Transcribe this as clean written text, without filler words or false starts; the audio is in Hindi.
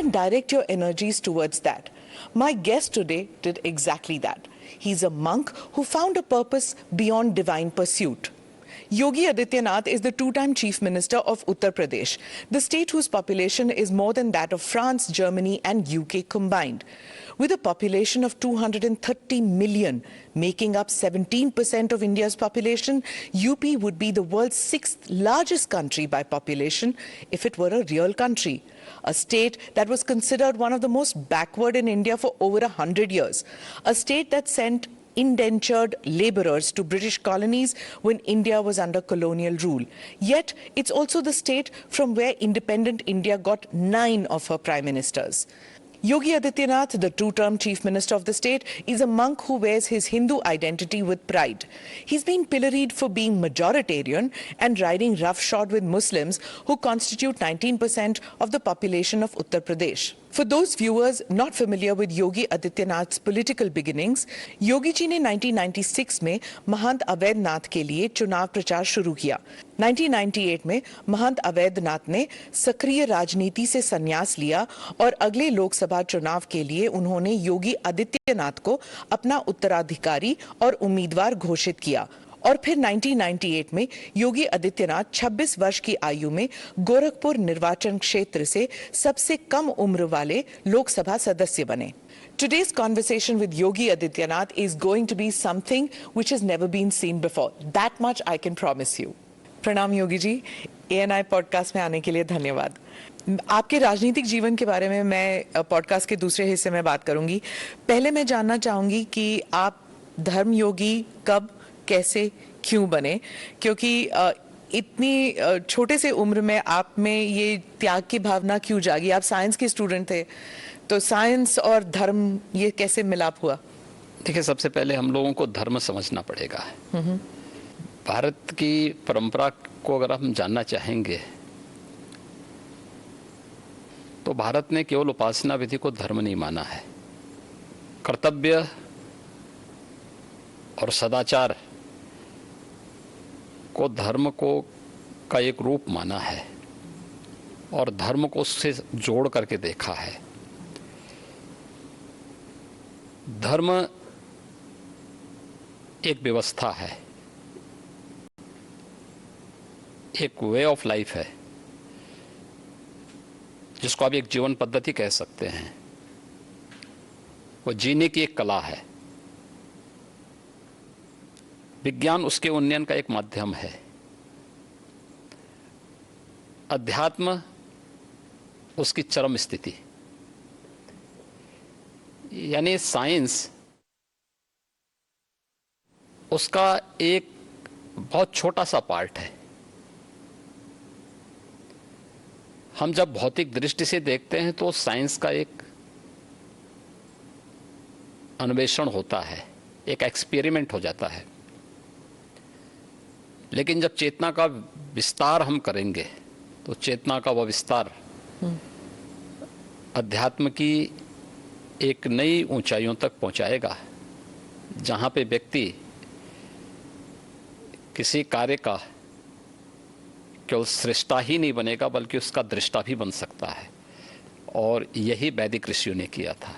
and direct your energies towards that. My guest today did exactly that. He's a monk who found a purpose beyond divine pursuit. Yogi Adityanath is the two-time Chief Minister of Uttar Pradesh, the state whose population is more than that of France, Germany and UK combined. With a population of 230 million, making up 17% of India's population, UP would be the world's sixth largest country by population if it were a real country. A state that was considered one of the most backward in India for over 100 years. A state that sent indentured laborers to British colonies when India was under colonial rule. Yet, it's also the state from where independent India got 9 of her prime ministers. Yogi Adityanath, the two-term Chief Minister of the state, is a monk who wears his Hindu identity with pride. He's been pilloried for being majoritarian and riding roughshod with Muslims who constitute 19% of the population of Uttar Pradesh. For those viewers not familiar with Yogi Adityanath's political beginnings, Yogi ji ने 1996 में महंत अवैधनाथ के लिए चुनाव प्रचार शुरू किया। 1998 में महंत अवैधनाथ ने सक्रिय राजनीति से संन्यास लिया और अगले लोकसभा चुनाव के लिए उन्होंने योगी आदित्यनाथ को अपना उत्तराधिकारी और उम्मीदवार घोषित किया। और फिर 1998 में योगी आदित्यनाथ 26 वर्ष की आयु में गोरखपुर निर्वाचन क्षेत्र से सबसे कम उम्र वाले लोकसभा सदस्य बने। Today's conversation with Yogi Adityanath is going to be something which has never been seen before. That much I can promise you. प्रणाम योगी जी, ANI पॉडकास्ट में आने के लिए धन्यवाद। आपके राजनीतिक जीवन के बारे में मैं पॉडकास्ट के दूसरे हिस्से में बात करूंगी। पहले मैं जानना चाहूंगी कि आप धर्म योगी कब, कैसे, क्यों बने, क्योंकि इतनी छोटे से उम्र में आप में ये त्याग की भावना क्यों जागी? आप साइंस के स्टूडेंट थे, तो साइंस और धर्म ये कैसे मिलाप हुआ? देखिए, सबसे पहले हम लोगों को धर्म समझना पड़ेगा। भारत की परंपरा को अगर हम जानना चाहेंगे तो भारत ने केवल उपासना विधि को धर्म नहीं माना है, कर्तव्य और सदाचार को धर्म को का एक रूप माना है और धर्म को उससे जोड़ करके देखा है। धर्म एक व्यवस्था है, एक वे ऑफ लाइफ है, जिसको आप एक जीवन पद्धति कह सकते हैं। वो जीने की एक कला है। विज्ञान उसके उन्नयन का एक माध्यम है। अध्यात्म उसकी चरम स्थिति, यानी साइंस उसका एक बहुत छोटा सा पार्ट है। हम जब भौतिक दृष्टि से देखते हैं तो साइंस का एक अन्वेषण होता है, एक एक्सपेरिमेंट हो जाता है। लेकिन जब चेतना का विस्तार हम करेंगे तो चेतना का वह विस्तार अध्यात्म की एक नई ऊंचाइयों तक पहुंचाएगा, जहां पे व्यक्ति किसी कार्य का केवल सृष्टा ही नहीं बनेगा बल्कि उसका दृष्टा भी बन सकता है। और यही वैदिक ऋषियों ने किया था।